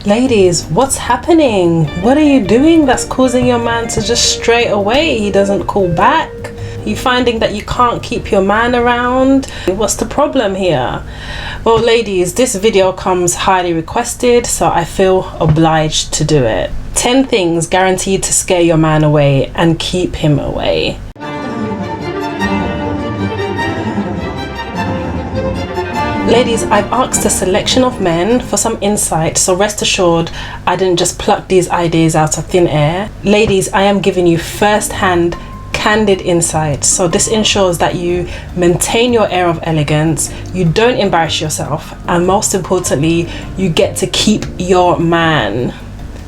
Ladies, what's happening? What are you doing that's causing your man to just stray away? He doesn't call back. You finding that you can't keep your man around? What's the problem here? Well, ladies, this video comes highly requested, so I feel obliged to do it. 10 things guaranteed to scare your man away and keep him away. Ladies, I've asked a selection of men for some insight, so rest assured I didn't just pluck these ideas out of thin air. Ladies, I am giving you first-hand, candid insight, so this ensures that you maintain your air of elegance, you don't embarrass yourself, and most importantly, you get to keep your man.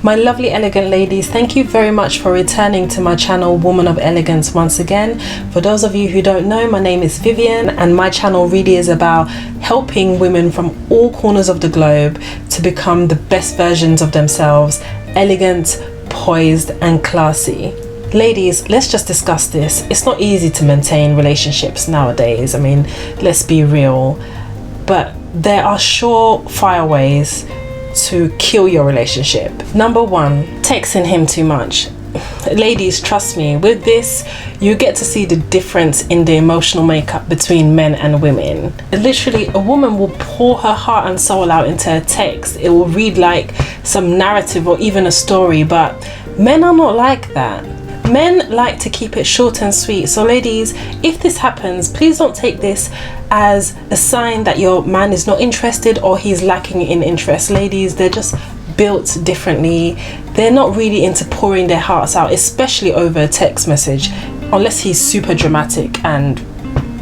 My lovely elegant ladies, thank you very much for returning to my channel Woman of Elegance once again. For those of you who don't know, my name is Vivian and my channel really is about helping women from all corners of the globe to become the best versions of themselves, elegant, poised and classy. Ladies, let's just discuss this. It's not easy to maintain relationships nowadays. I mean, let's be real, but there are surefire ways to kill your relationship. Number 1, texting him too much. Ladies, trust me, with this you get to see the difference in the emotional makeup between men and women. Literally, a woman will pour her heart and soul out into a text. It will read like some narrative or even a story, but men are not like that. Men like to keep it short and sweet. So ladies, if this happens, please don't take this as a sign that your man is not interested or he's lacking in interest. Ladies, they're just built differently. They're not really into pouring their hearts out, especially over a text message, unless he's super dramatic, and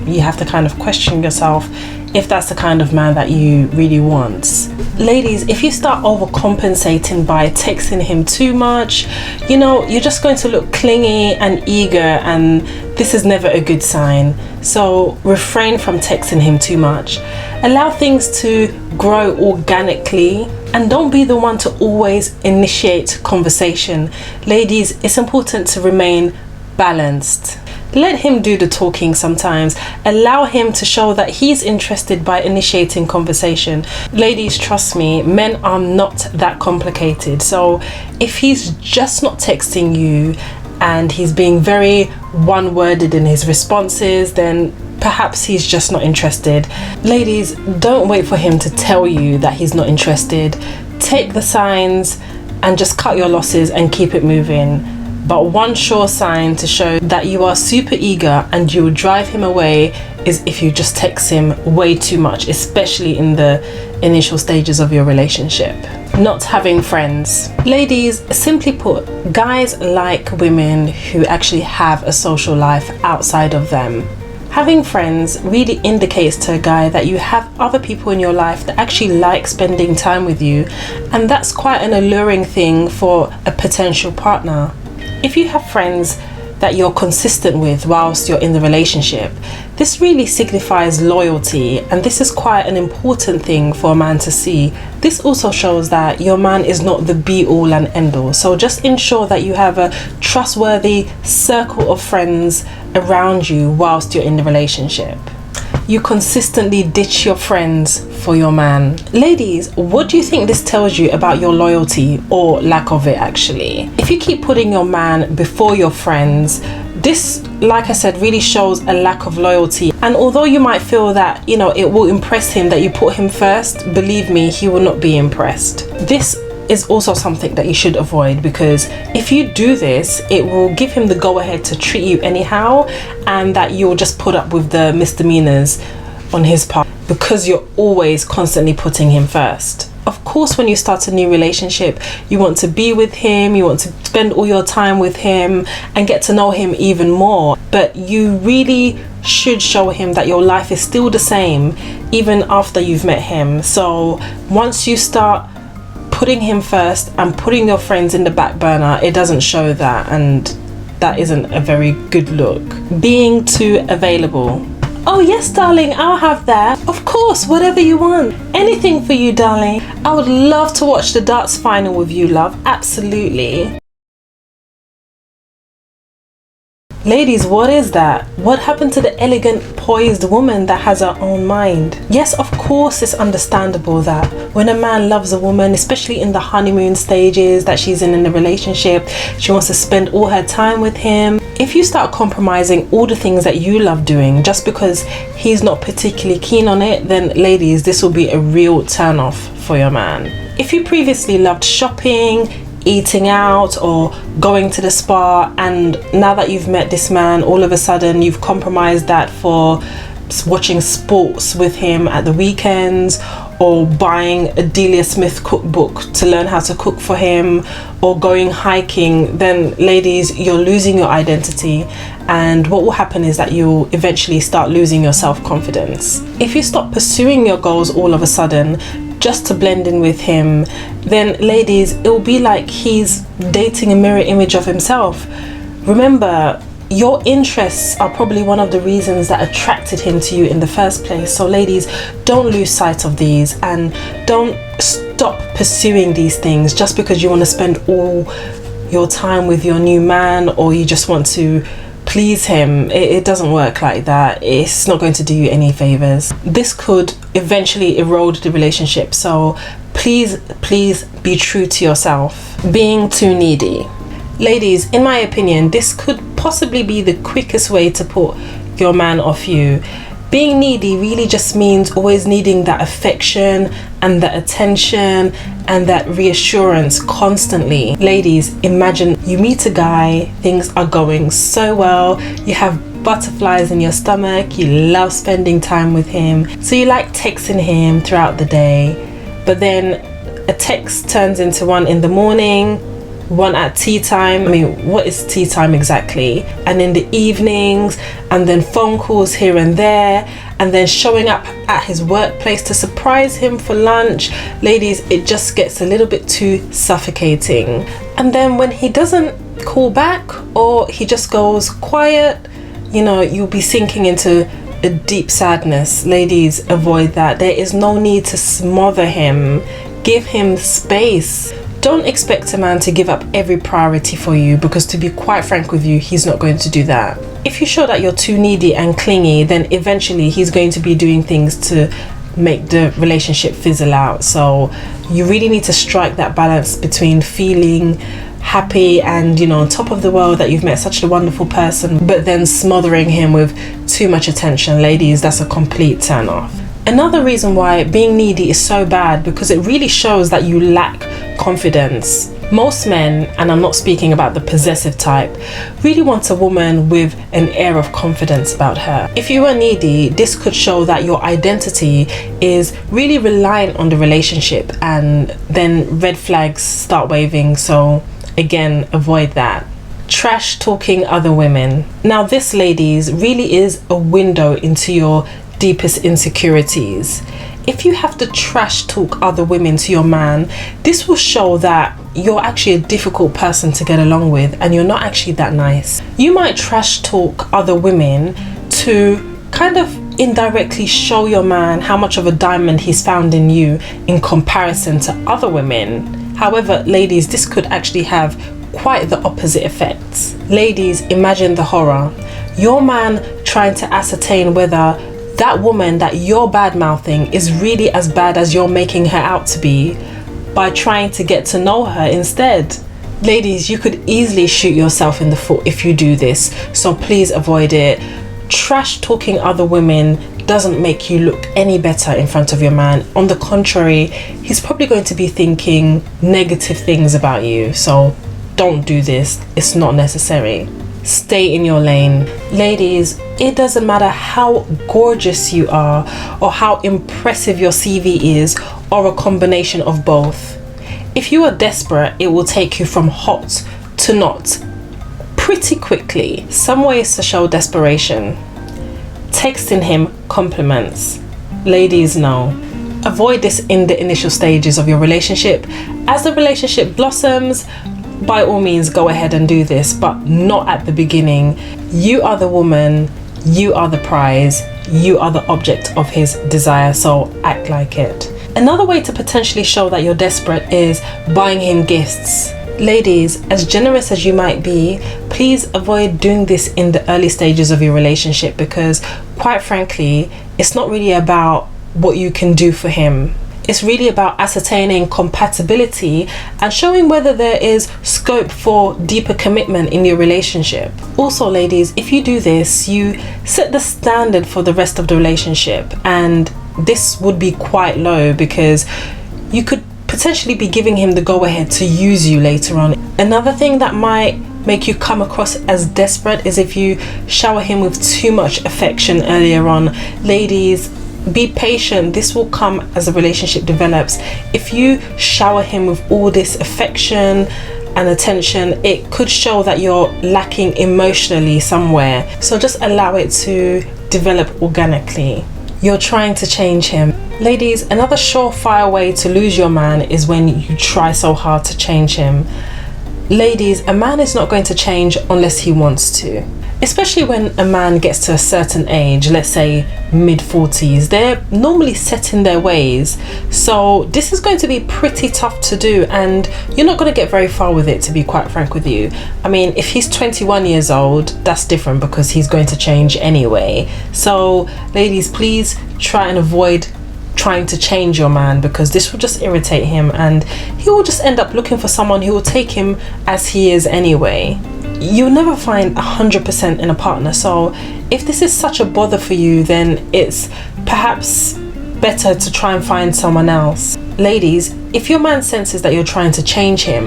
you have to kind of question yourself if that's the kind of man that you really want. Ladies, if you start overcompensating by texting him too much, you know, you're just going to look clingy and eager, and this is never a good sign. So refrain from texting him too much. Allow things to grow organically, and don't be the one to always initiate conversation. Ladies, it's important to remain balanced. Let him do the talking sometimes. Allow him to show that he's interested by initiating conversation. Ladies, trust me, men are not that complicated. So if he's just not texting you and he's being very one-worded in his responses, then perhaps he's just not interested. Ladies, don't wait for him to tell you that he's not interested. Take the signs and just cut your losses and keep it moving. But one sure sign to show that you are super eager and you will drive him away is if you just text him way too much, especially in the initial stages of your relationship. Not having friends. Ladies, simply put, guys like women who actually have a social life outside of them. Having friends really indicates to a guy that you have other people in your life that actually like spending time with you, and that's quite an alluring thing for a potential partner. If you have friends that you're consistent with whilst you're in the relationship, this really signifies loyalty, and this is quite an important thing for a man to see. This also shows that your man is not the be-all and end-all, so just ensure that you have a trustworthy circle of friends around you whilst you're in the relationship. You consistently ditch your friends for your man. Ladies, what do you think this tells you about your loyalty, or lack of it actually? If you keep putting your man before your friends, this, like I said, really shows a lack of loyalty. And although you might feel that, you know, it will impress him that you put him first, believe me, he will not be impressed. This is also something that you should avoid, because if you do this, it will give him the go-ahead to treat you anyhow, and that you'll just put up with the misdemeanors on his part because you're always constantly putting him first. Of course, when you start a new relationship, you want to be with him, you want to spend all your time with him and get to know him even more, but you really should show him that your life is still the same even after you've met him. So once you start putting him first and putting your friends in the back burner, it doesn't show that, and that isn't a very good look. Being too available. Oh yes, darling, I'll have that. Of course, whatever you want. Anything for you, darling. I would love to watch the darts final with you, love. Absolutely. Ladies, what is that? What happened to the elegant, poised woman that has her own mind? Yes, of course, it's understandable that when a man loves a woman, especially in the honeymoon stages that she's in the relationship, she wants to spend all her time with him. If you start compromising all the things that you love doing just because he's not particularly keen on it, then ladies, this will be a real turn off for your man. If you previously loved shopping, eating out or going to the spa, and now that you've met this man, all of a sudden you've compromised that for watching sports with him at the weekends, or buying a Delia Smith cookbook to learn how to cook for him, or going hiking, then ladies, you're losing your identity, and what will happen is that you'll eventually start losing your self-confidence. If you stop pursuing your goals all of a sudden just to blend in with him, then ladies, it'll be like he's dating a mirror image of himself. Remember, your interests are probably one of the reasons that attracted him to you in the first place. So ladies, don't lose sight of these, and don't stop pursuing these things just because you want to spend all your time with your new man, or you just want to please him. It doesn't work like that. It's not going to do you any favors. This could eventually erode the relationship. So please be true to yourself. Being too needy. Ladies, in my opinion, this could possibly be the quickest way to put your man off you. Being needy really just means always needing that affection and that attention and that reassurance constantly. Ladies, imagine you meet a guy, things are going so well, you have butterflies in your stomach, you love spending time with him, so you like texting him throughout the day, but then a text turns into one in the morning, one at tea time. I mean, what is tea time exactly? And in the evenings, and then phone calls here and there, and then showing up at his workplace to surprise him for lunch. Ladies, it just gets a little bit too suffocating. And then when he doesn't call back, or he just goes quiet, you know, you'll be sinking into a deep sadness. Ladies, avoid that. There is no need to smother him. Give him space. Don't expect a man to give up every priority for you, because to be quite frank with you, he's not going to do that. If you show that you're too needy and clingy, then eventually he's going to be doing things to make the relationship fizzle out. So you really need to strike that balance between feeling happy and, you know, on top of the world that you've met such a wonderful person, but then smothering him with too much attention. Ladies, that's a complete turn off. Another reason why being needy is so bad, because it really shows that you lack confidence. Most men, and I'm not speaking about the possessive type, really want a woman with an air of confidence about her. If you are needy, this could show that your identity is really reliant on the relationship, and then red flags start waving. So again, avoid that. Trash talking other women. Now this, ladies, really is a window into your deepest insecurities. If you have to trash talk other women to your man, this will show that you're actually a difficult person to get along with, and you're not actually that nice. You might trash talk other women to kind of indirectly show your man how much of a diamond he's found in you in comparison to other women. However, ladies, this could actually have quite the opposite effects. Ladies, imagine the horror. Your man trying to ascertain whether that woman that you're bad mouthing is really as bad as you're making her out to be, by trying to get to know her instead. Ladies, you could easily shoot yourself in the foot if you do this, so please avoid it. Trash talking other women doesn't make you look any better in front of your man. On the contrary, he's probably going to be thinking negative things about you, so don't do this. It's not necessary. Stay in your lane. Ladies, it doesn't matter how gorgeous you are, or how impressive your CV is, or a combination of both. If you are desperate, it will take you from hot to not pretty quickly. Some ways to show desperation: texting him compliments. Ladies, no. Avoid this in the initial stages of your relationship. As the relationship blossoms, by all means go ahead and do this, but not at the beginning. You are the woman, you are the prize, you are the object of his desire, so act like it. Another way to potentially show that you're desperate is buying him gifts. Ladies, as generous as you might be, please avoid doing this in the early stages of your relationship, because quite frankly, it's not really about what you can do for him. It's really about ascertaining compatibility and showing whether there is scope for deeper commitment in your relationship. Also, ladies, if you do this, you set the standard for the rest of the relationship, and this would be quite low because you could potentially be giving him the go-ahead to use you later on. Another thing that might make you come across as desperate is if you shower him with too much affection earlier on. Ladies, be patient. This will come as the relationship develops. If you shower him with all this affection and attention, it could show that you're lacking emotionally somewhere. So just allow it to develop organically. You're trying to change him. Ladies, another surefire way to lose your man is when you try so hard to change him. Ladies, a man is not going to change unless he wants to. Especially when a man gets to a certain age, let's say mid-40s, they're normally set in their ways. So this is going to be pretty tough to do, and you're not going to get very far with it, to be quite frank with you. I mean, if he's 21 years old, that's different because he's going to change anyway. So ladies, please try and avoid trying to change your man, because this will just irritate him and he will just end up looking for someone who will take him as he is anyway. You'll never find 100% in a partner, so if this is such a bother for you, then it's perhaps better to try and find someone else. Ladies, if your man senses that you're trying to change him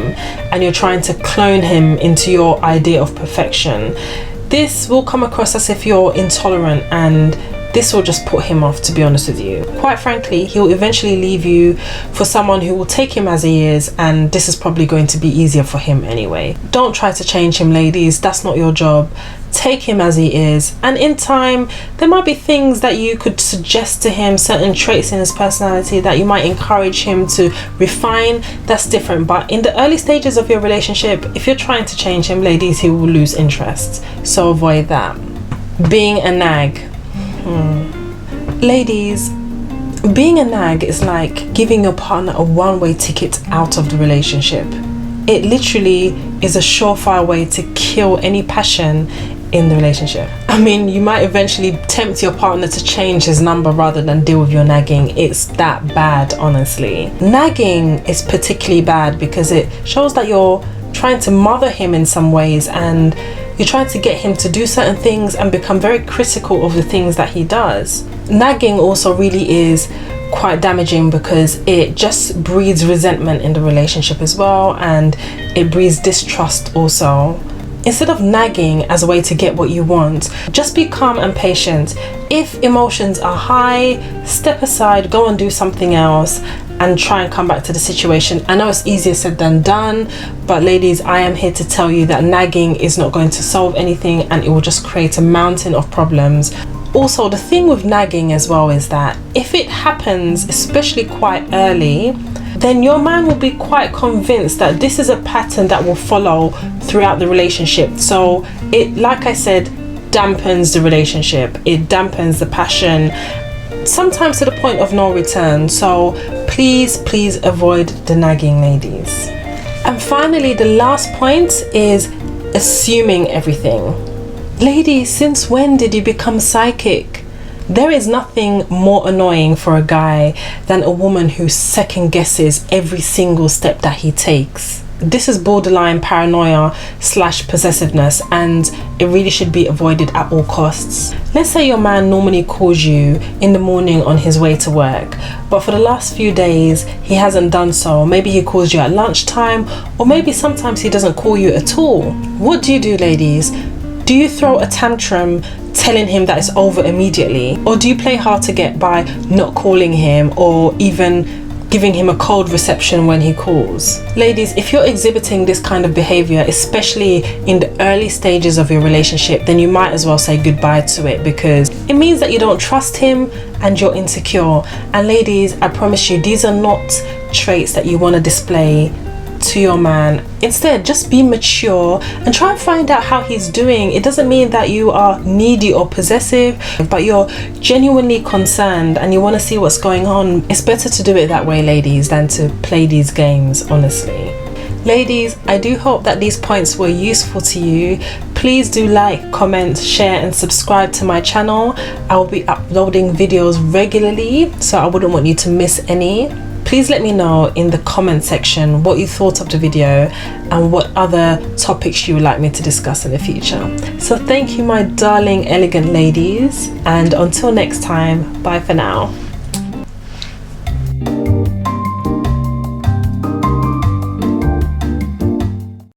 and you're trying to clone him into your idea of perfection, this will come across as if you're intolerant, and this will just put him off, to be honest with you. Quite frankly, he'll eventually leave you for someone who will take him as he is, and this is probably going to be easier for him anyway. Don't try to change him, ladies. That's not your job. Take him as he is, and in time there might be things that you could suggest to him, certain traits in his personality that you might encourage him to refine. That's different, but in the early stages of your relationship, if you're trying to change him, ladies, he will lose interest, so avoid that. Being a nag. Ladies, being a nag is like giving your partner a one-way ticket out of the relationship. It literally is a surefire way to kill any passion in the relationship. I mean, you might eventually tempt your partner to change his number rather than deal with your nagging. It's that bad, honestly. Nagging is particularly bad because it shows that you're trying to mother him in some ways, and you're trying to get him to do certain things and become very critical of the things that he does. Nagging also really is quite damaging because it just breeds resentment in the relationship as well, and it breeds distrust also. Instead of nagging as a way to get what you want, just be calm and patient. If emotions are high, step aside, go and do something else, and try and come back to the situation. I know it's easier said than done, but ladies, I am here to tell you that nagging is not going to solve anything, and it will just create a mountain of problems. Also, the thing with nagging as well is that if it happens, especially quite early, then your man will be quite convinced that this is a pattern that will follow throughout the relationship. So it, like I said, dampens the relationship, it dampens the passion, sometimes to the point of no return. So please avoid the nagging, ladies. And finally, the last point is assuming everything. Ladies, since when did you become psychic? There is nothing more annoying for a guy than a woman who second guesses every single step that he takes. This is borderline paranoia / possessiveness, and it really should be avoided at all costs. Let's say your man normally calls you in the morning on his way to work, but for the last few days he hasn't done so. Maybe he calls you at lunchtime, or maybe sometimes he doesn't call you at all. What do you do, ladies? Do you throw a tantrum telling him that it's over immediately? Or do you play hard to get by not calling him, or even giving him a cold reception when he calls? Ladies, if you're exhibiting this kind of behavior, especially in the early stages of your relationship, then you might as well say goodbye to it, because it means that you don't trust him and you're insecure. And ladies, I promise you, these are not traits that you want to display to your man. Instead, just be mature and try and find out how he's doing. It doesn't mean that you are needy or possessive, but you're genuinely concerned and you want to see what's going on. It's better to do it that way, ladies, than to play these games, honestly. Ladies, I do hope that these points were useful to you. Please do like, comment, share and subscribe to my channel. I will be uploading videos regularly, so I wouldn't want you to miss any. Please let me know in the comment section what you thought of the video and what other topics you would like me to discuss in the future. So thank you, my darling elegant ladies, and until next time, bye for now.